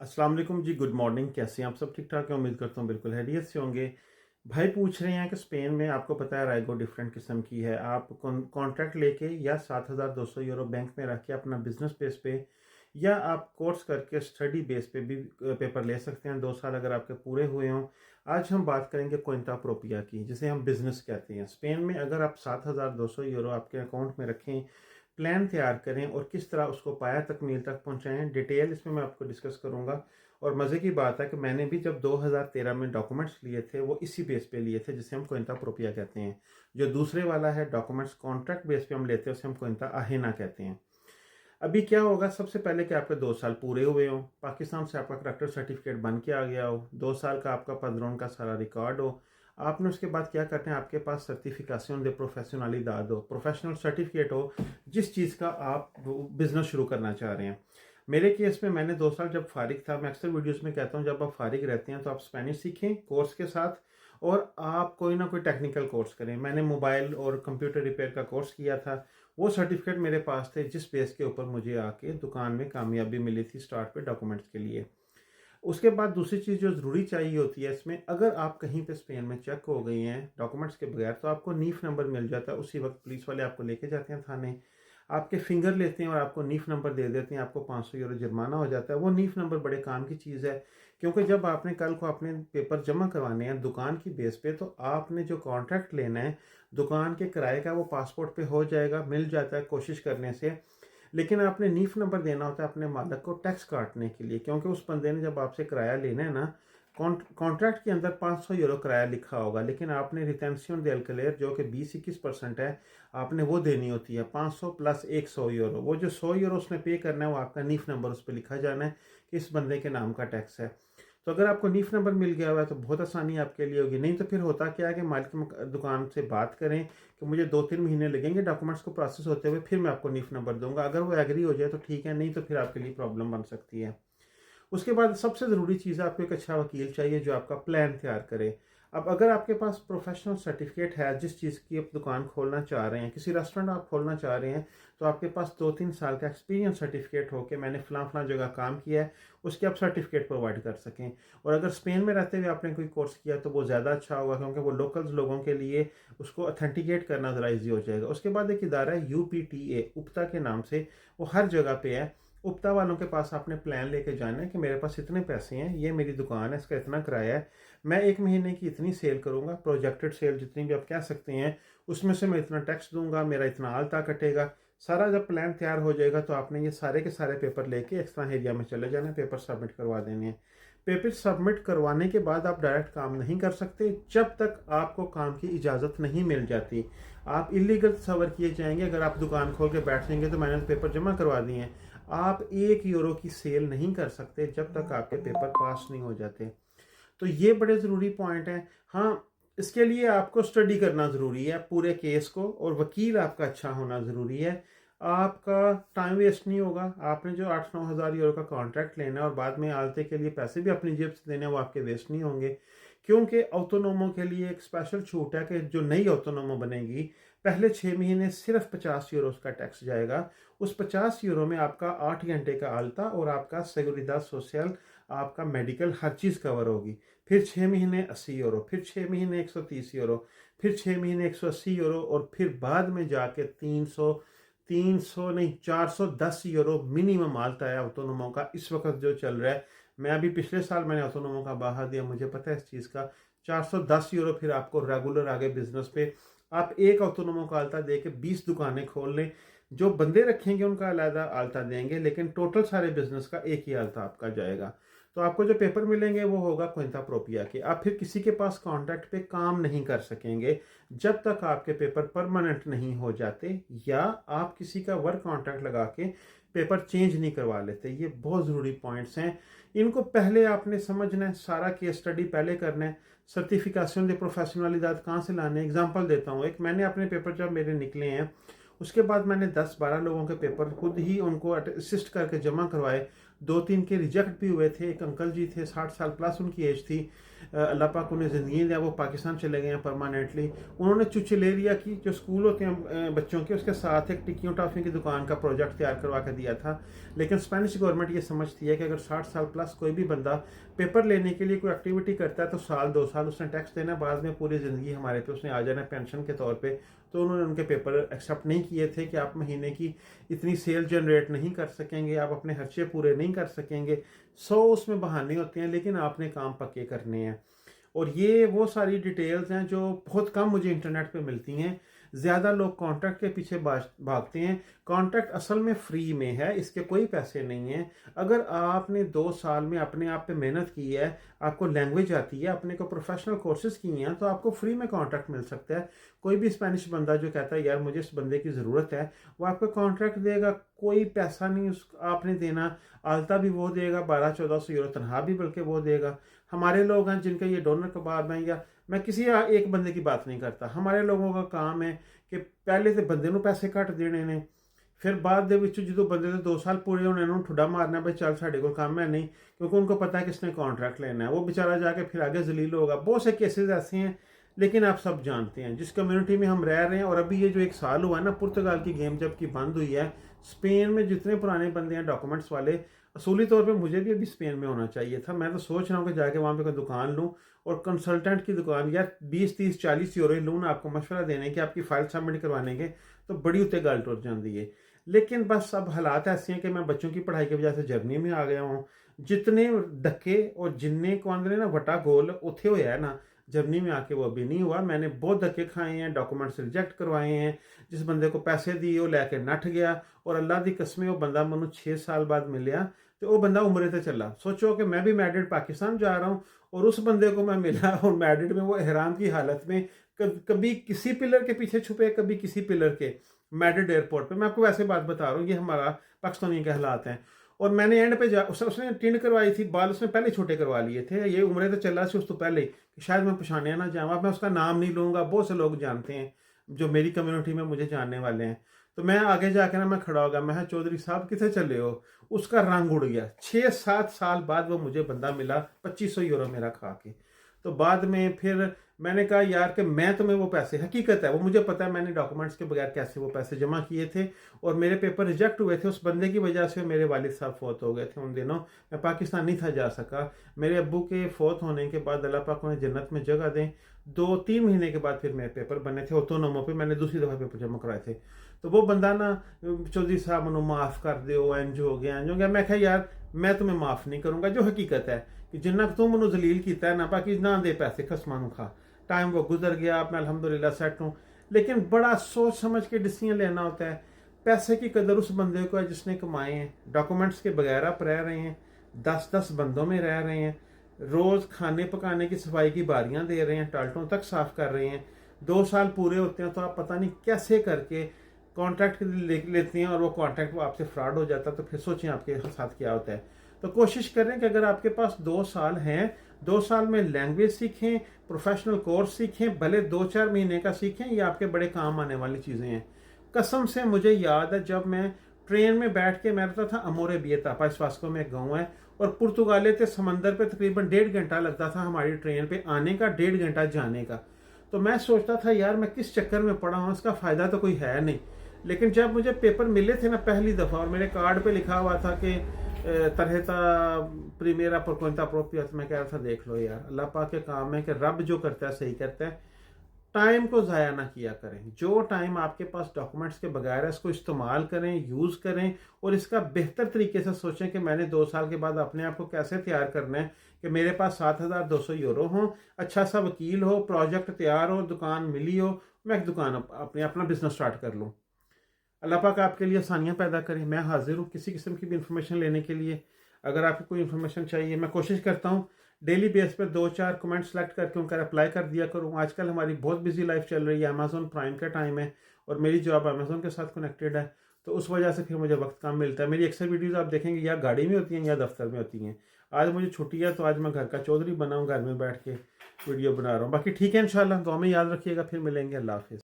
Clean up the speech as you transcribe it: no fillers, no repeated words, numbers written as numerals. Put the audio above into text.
अस्सलाम वालेकुम जी, good morning. कैसे हैं आप? सब ठीक ठाक है? उम्मीद करता हूँ बिल्कुल हैरियत से होंगे। भाई पूछ रहे हैं कि स्पेन में आपको पता है राइगो डिफरेंट किस्म की है। आप कॉन्ट्रैक्ट लेके या 7,200 यूरो बैंक में रख के अपना बिजनेस बेस पे या आप कोर्स करके स्टडी बेस पे भी पेपर ले सकते हैं, 2 साल अगर आपके पूरे हुए हों। आज हम बात करेंगे क्विंटा प्रोपिया की, जिसे हम बिजनेस कहते हैं। स्पेन में अगर आप 7,200 यूरो आपके अकाउंट में रखें, प्लान तैयार करें और किस तरह उसको पाया तकमील तक पहुंचाएं, डिटेल इसमें मैं आपको डिस्कस करूंगा। और मज़े की बात है कि मैंने भी जब 2013 में डॉक्यूमेंट्स लिए थे वो इसी बेस पे लिए थे, जिसे हम क्विंटा प्रोपिया कहते हैं। जो दूसरे वाला है डॉक्यूमेंट्स कॉन्ट्रैक्ट बेस पे हम लेते हैं, उसे हम क्विंटा अहेना कहते हैं। अभी क्या होगा, सबसे पहले कि आपके 2 साल पूरे हुए हो, पाकिस्तान से आपका करेक्टर सर्टिफिकेट बन के आ गया हो, 2 साल का आपका पदरों का सारा रिकॉर्ड हो। आपने उसके बाद क्या करते हैं, आपके पास सर्टिफिकेशन दे प्रोफेशनलिदाद हो, प्रोफेशनल सर्टिफिकेट हो जिस चीज़ का आप बिजनेस शुरू करना चाह रहे हैं। मेरे केस में मैंने 2 साल जब फारिग था, मैं अक्सर वीडियोस में कहता हूँ जब आप फारिग रहते हैं तो आप स्पेनिश सीखें कोर्स के साथ, और आप कोई ना कोई टेक्निकल कोर्स करें। मैंने मोबाइल और कंप्यूटर रिपेयर का कोर्स किया था। वो सर्टिफिकेट मेरे पास थे जिस बेस के ऊपर मुझे आके दुकान में कामयाबी मिली थी स्टार्ट पे डॉक्यूमेंट्स के लिए। उसके बाद दूसरी चीज़ जो ज़रूरी चाहिए होती है इसमें, अगर आप कहीं पे स्पेन में चेक हो गई हैं डॉक्यूमेंट्स के बगैर, तो आपको नीफ नंबर मिल जाता है। उसी वक्त पुलिस वाले आपको लेके जाते हैं थाने, आपके फिंगर लेते हैं और आपको नीफ नंबर दे देते हैं। आपको 500 यूरो जुर्माना हो जाता है। वो नीफ नंबर बड़े काम की चीज़ है, क्योंकि जब आपने कल को अपने पेपर जमा करवाने हैं दुकान की बेस पे, तो आपने जो कॉन्ट्रैक्ट लेना है दुकान के किराए का, वो पासपोर्ट पे हो जाएगा, मिल जाता है कोशिश करने से। लेकिन आपने नीफ नंबर देना होता है अपने मालिक को टैक्स काटने के लिए, क्योंकि उस बंदे ने जब आपसे किराया लेना है ना, कॉन्ट्रैक्ट के अंदर 500 यूरो किराया लिखा होगा, लेकिन आपने रिटेंशन दे अल्कलेर जो कि 20-21% है, आपने वो देनी होती है 500 प्लस 100 यूरो। वो जो 100 यूरो उसने पे करना है वो आपका नीफ नंबर उस पर लिखा जाना है कि इस बंदे के नाम का टैक्स है। तो अगर आपको नीफ नंबर मिल गया हुआ है तो बहुत आसानी आपके लिए होगी। नहीं तो फिर होता क्या है कि मालिक दुकान से बात करें कि मुझे 2-3 महीने लगेंगे डॉक्यूमेंट्स को प्रोसेस होते हुए, फिर मैं आपको नीफ नंबर दूंगा। अगर वो एग्री हो जाए तो ठीक है, नहीं तो फिर आपके लिए प्रॉब्लम बन सकती है। उसके बाद सबसे ज़रूरी चीज़ है, आपको एक अच्छा वकील चाहिए जो आपका प्लान तैयार करे। अब अगर आपके पास प्रोफेशनल सर्टिफिकेट है जिस चीज़ की आप दुकान खोलना चाह रहे हैं, किसी रेस्टोरेंट आप खोलना चाह रहे हैं, तो आपके पास 2-3 साल का एक्सपीरियंस सर्टिफिकेट हो कि मैंने फ़लाँ फ़लाँ जगह काम किया है, उसके आप सर्टिफिकेट प्रोवाइड कर सकें। और अगर स्पेन में रहते हुए आपने कोई कोर्स किया तो वो ज़्यादा अच्छा होगा, क्योंकि वो लोकल्स लोगों के लिए उसको अथेंटिकेट करना ज़रा ईजी हो जाएगा। उसके बाद एक इदारा है UPTA, उपता के नाम से, वो हर जगह पे है। उपता वालों के पास आपने प्लान लेके जाना है कि मेरे पास इतने पैसे हैं, ये मेरी दुकान है, इसका इतना किराया है, मैं 1 महीने की इतनी सेल करूंगा, प्रोजेक्टेड सेल जितनी भी आप कह सकते हैं, उसमें से मैं इतना टैक्स दूंगा, मेरा इतना आलता कटेगा। सारा जब प्लान तैयार हो जाएगा तो आपने ये सारे के सारे पेपर लेके एक्स्ट्रा एरिया में चले जाना है, पेपर सबमिट करवा देने हैं। पेपर सबमिट करवाने के बाद आप डायरेक्ट काम नहीं कर सकते जब तक आपको काम की इजाज़त नहीं मिल जाती। आप इलीगल तस्वर किए जाएंगे अगर आप दुकान खोल के बैठ जाएंगे तो मैंने तो पेपर जमा करवा दिए हैं। आप 1 यूरो की सेल नहीं कर सकते जब तक आपके पेपर पास नहीं हो जाते। तो ये बड़े ज़रूरी पॉइंट हैं। हाँ, इसके लिए आपको स्टडी करना ज़रूरी है पूरे केस को, और वकील आपका अच्छा होना ज़रूरी है। आपका टाइम वेस्ट नहीं होगा। आपने जो 8-9 हज़ार यूरो का कॉन्ट्रैक्ट लेना है और बाद में आलते के लिए पैसे भी अपनी जेब से देने, वो आपके वेस्ट नहीं होंगे। क्योंकि ऑटोनोमो के लिए एक स्पेशल छूट है कि जो नई ऑटोनोमो बनेगी, पहले 6 महीने सिर्फ 50 यूरो का टैक्स जाएगा। उस 50 यूरो में आपका 8 घंटे का आलता और आपका सेगुरिदा सोशल, आपका मेडिकल, हर चीज़ कवर होगी। फिर 6 महीने 80 यूरो, फिर 6 महीने 130 यूरो, फिर 6 महीने 180 यूरो, और फिर बाद में जाके 300 नहीं 410 यूरो मिनिमम आलता है ऑटोनोमो का इस वक्त जो चल रहा है। मैं अभी पिछले साल मैंने ऑटोनोमो का बाहा दिया, मुझे पता है इस चीज़ का। 410 यूरो फिर आपको रेगुलर आगे बिजनेस पे आप एक ऑटोनोमो का आलता दे के 20 दुकानें खोल लें। जो बंदे रखेंगे उनका अलग आलता देंगे, लेकिन टोटल सारे बिजनेस का एक ही आलता आपका जाएगा। तो आपको जो पेपर मिलेंगे वो होगा क्विंटा प्रोपिया के। आप फिर किसी के पास कॉन्ट्रैक्ट पे काम नहीं कर सकेंगे जब तक आपके पेपर परमानेंट नहीं हो जाते, या आप किसी का वर्क कॉन्ट्रैक्ट लगा के पेपर चेंज नहीं करवा लेते। ये बहुत ज़रूरी पॉइंट्स हैं, इनको पहले आपने समझना है। सारा केस स्टडी पहले करना है। सर्टिफिकेशन दे प्रोफेशनलिदाद कहाँ से लाने, एग्जांपल देता हूँ। एक मैंने अपने पेपर जब मेरे निकले हैं, उसके बाद मैंने 10-12 लोगों के पेपर खुद ही उनको असिस्ट करके जमा करवाए। 2-3 के रिजेक्ट भी हुए थे। एक अंकल जी थे, 60 साल प्लस उनकी एज थी। अल्लाह पाक उन्हें ज़िंदगी दिया, वो पाकिस्तान चले गए हैं परमानेंटली। उन्होंने चुचलेरिया की जो स्कूल होते हैं बच्चों के, उसके साथ एक टिक्कियों टॉफ़ियों की दुकान का प्रोजेक्ट तैयार करवा कर दिया था। लेकिन स्पेनिश गवर्नमेंट ये समझती है कि अगर 60 साल प्लस कोई भी बंदा पेपर लेने के लिए कोई एक्टिविटी करता है तो साल 2 साल उसने टैक्स देना, बाद में पूरी ज़िंदगी हमारे पे उसने आ जाना पेंशन के तौर पे। तो उन्होंने उनके पेपर एक्सेप्ट नहीं किए थे कि आप महीने की इतनी सेल जनरेट नहीं कर सकेंगे, आप अपने खर्चे पूरे नहीं कर सकेंगे। 100 उसमें बहाने होते हैं, लेकिन आपने काम पक्के करने हैं। और ये वो सारी डिटेल्स हैं जो बहुत कम मुझे इंटरनेट पे मिलती हैं। ज़्यादा लोग कॉन्ट्रैक्ट के पीछे भागते हैं। कॉन्ट्रैक्ट असल में फ्री में है, इसके कोई पैसे नहीं हैं। अगर आपने 2 साल में अपने आप पे मेहनत की है, आपको लैंग्वेज आती है, अपने को प्रोफेशनल कोर्सेज किए हैं, तो आपको फ्री में कॉन्ट्रैक्ट मिल सकता है। कोई भी स्पेनिश बंदा जो कहता है यार मुझे इस बंदे की ज़रूरत है, वो आपको कॉन्ट्रैक्ट देगा। कोई पैसा नहीं उस आपने देना। आलता भी वो देगा, 1200-1400 यूरो तनख्वाह भी बल्कि वो देगा। हमारे लोग हैं जिनके ये डोनर कबाब हैं, या मैं किसी एक बंदे की बात नहीं करता, हमारे लोगों का काम है कि पहले तो बंदे ਨੂੰ पैसे घट देने ने, फिर बाद ਦੇ ਵਿੱਚ ਜਦੋਂ ਬੰਦੇ ਦੇ 2 साल पूरे होने ਨੂੰ ठुड्डा मारना भाई चल साढ़े को काम है नहीं, क्योंकि उनको पता है किसने कॉन्ट्रैक्ट लेना है। वो बेचारा जाके फिर आगे जलील होगा। बहुत से केसेस ऐसे हैं, लेकिन आप सब जानते हैं जिस कम्युनिटी में हम रह रहे हैं। और अभी ये जो 1 साल हुआ है ना, पुर्तगाल की गेम जब की बंद हुई है, स्पेन में जितने पुराने बंदे हैं डॉक्यूमेंट्स वाले, असूली तौर पे मुझे भी अभी स्पेन में होना चाहिए था। मैं तो सोच रहा हूँ कि जाके वहाँ पे कोई दुकान लूँ और कंसल्टेंट की दुकान, या 20-30-40 यूरो लूँ ना आपको मशवरा देने की, आपकी फाइल सबमिट करवाने के, तो बड़ी उत्ते गल टुर जाती है। लेकिन बस अब हालात ऐसे हैं कि मैं बच्चों की पढ़ाई की वजह से जर्मनी में आ गया हूँ। जितने धक्के और जिन्ने को आंदे ना वटा गोल उत्थे होया है ना, जर्मनी में आके वो अभी नहीं हुआ। मैंने बहुत धक्के खाए हैं, डॉक्यूमेंट्स रिजेक्ट करवाए हैं। जिस बंदे को पैसे दिए वो लैके नठ गया, और अल्लाह दी कसमें वो बंदा मैनू 6 साल बाद मिलिया, तो वो बंदा उम्रे ते चला। सोचो कि मैं भी मैड्रिड पाकिस्तान जा रहा हूँ और उस बंदे को मैं मिला और मैड्रिड में वो एहराम की हालत में, कभी किसी पिलर के पीछे छुपे, कभी किसी पिलर के, मैड्रिड एयरपोर्ट पे। मैं आपको वैसे बात बता रहा हूँ, ये हमारा पाकिस्तानी के हालात हैं। और मैंने एंड पे उसने टिंड करवाई थी, बाल उसने पहले छोटे करवा लिए थे। ये उम्रे तो चला सी उस तो पहले ही, शायद मैं पछाने ना जाऊँ। मैं उसका नाम नहीं लूँगा, बहुत से लोग जानते हैं जो मेरी कम्युनिटी में मुझे जानने वाले हैं। तो मैं आगे जाके ना मैं खड़ा हो गया, मैं कहा चौधरी साहब कितने चले हो। उसका रंग उड़ गया। 6-7 साल बाद वो मुझे बंदा मिला 2500 यूरो मेरा खा के। तो बाद में फिर मैंने कहा यार कि मैं तुम्हें वो पैसे, हकीकत है वो मुझे पता है मैंने डॉक्यूमेंट्स के बगैर कैसे वो पैसे जमा किए थे, और मेरे पेपर रिजेक्ट हुए थे। उस बंदे की वजह से मेरे वालिद साहब फौत हो गए थे उन दिनों। मैं पाकिस्तान नहीं था जा सका। मेरे अब्बू के फौत होने के बाद अल्लाह पाक उन्हें जन्नत में जगह दें, 2-3 महीने के बाद फिर मेरे पेपर बने थे ऑटोनोमो पे। मैंने दूसरी दफ़ा पेपर जमा कराए थे। तो वो बंदा ना, चौधरी साहब मैनू माफ़ कर दो, इंज हो गया इंज हो गया। मैं कहा यार मैं तुम्हें माफ़ नहीं करूँगा। जो हकीकत है कि जिन्ना तू मैनू जलील किया है ना, बाकी ना दे पैसे खसमा नू खा। टाइम वो गुजर गया, अब मैं अल्हम्दुलिल्लाह सेट हूँ। लेकिन बड़ा सोच समझ के डिसीजन लेना होता है। पैसे की कदर उस बंदे को है जिसने कमाए हैं। डॉक्यूमेंट्स के बगैर आप रह रहे हैं, 10-10 बंदों में रह रहे हैं, रोज़ खाने पकाने की सफाई की बारियां दे रहे हैं, टाल्टों तक साफ कर रहे हैं। 2 साल पूरे होते हैं तो आप पता नहीं कैसे करके कॉन्ट्रैक्ट लेते हैं, और वो कॉन्ट्रैक्ट वो आपसे फ्रॉड हो जाता है। तो फिर सोचें आपके साथ क्या होता है। तो कोशिश करें कि अगर आपके पास 2 साल हैं, 2 साल में लैंग्वेज सीखें, प्रोफेशनल कोर्स सीखें, भले 2-4 महीने का सीखें, ये आपके बड़े काम आने वाली चीज़ें हैं। कसम से मुझे याद है जब मैं ट्रेन में बैठ के, मैं रहता था अमोरे बियता, पास वास्को में एक गाँव है, और पुर्तगाले से समंदर पे तकरीबन 1.5 घंटा लगता था हमारी ट्रेन पे आने का, 1.5 घंटा जाने का। तो मैं सोचता था यार मैं किस चक्कर में पड़ा हूँ, इसका फ़ायदा तो कोई है नहीं। लेकिन जब मुझे पेपर मिले थे ना पहली दफ़ा, और मेरे कार्ड पे लिखा हुआ था कि तरहता प्रीमेरा पर कोइंता प्रोपियत, मैं कह रहा था देख लो यार, अल्लाह पाक के काम है कि रब जो करता है सही करता है। टाइम को ज़ाया ना किया करें। जो टाइम आपके पास डॉक्यूमेंट्स के बगैर है, इसको इस्तेमाल करें, यूज़ करें, और इसका बेहतर तरीके से सोचें कि मैंने 2 साल के बाद अपने आप को कैसे तैयार करना है कि मेरे पास 7,200 यूरो हो, अच्छा सा वकील हो, प्रोजेक्ट तैयार हो, दुकान मिली हो, मैं एक दुकान अपना बिजनेस स्टार्ट कर लूँ। अल्लाह पाक आपके लिए आसानियाँ पैदा करें। मैं हाजिर हूँ किसी किस्म की भी इंफॉर्मेशन लेने के लिए। अगर आपको कोई इन्फॉर्मेशन चाहिए, मैं कोशिश करता हूँ डेली बेस पर 2-4 कमेंट सेलेक्ट करके उनका रिप्लाई कर दिया करूँ। आजकल हमारी बहुत बिजी लाइफ चल रही है, अमेज़ॉन प्राइम का टाइम है, और मेरी जॉब अमेज़ॉन के साथ कनेक्टेड है, तो उस वजह से फिर मुझे वक्त कम मिलता है। मेरी अक्सर वीडियोज़ आप देखेंगे या गाड़ी में होती हैं या दफ्तर में होती हैं। आज मुझे छुट्टी है, तो आज मैं घर का चौधरी बना हूँ, घर में बैठ के वीडियो बना रहा हूँ। बाकी ठीक है, इंशाल्लाह दुआ में याद रखिएगा। फिर मिलेंगे। अल्लाह हाफिज़।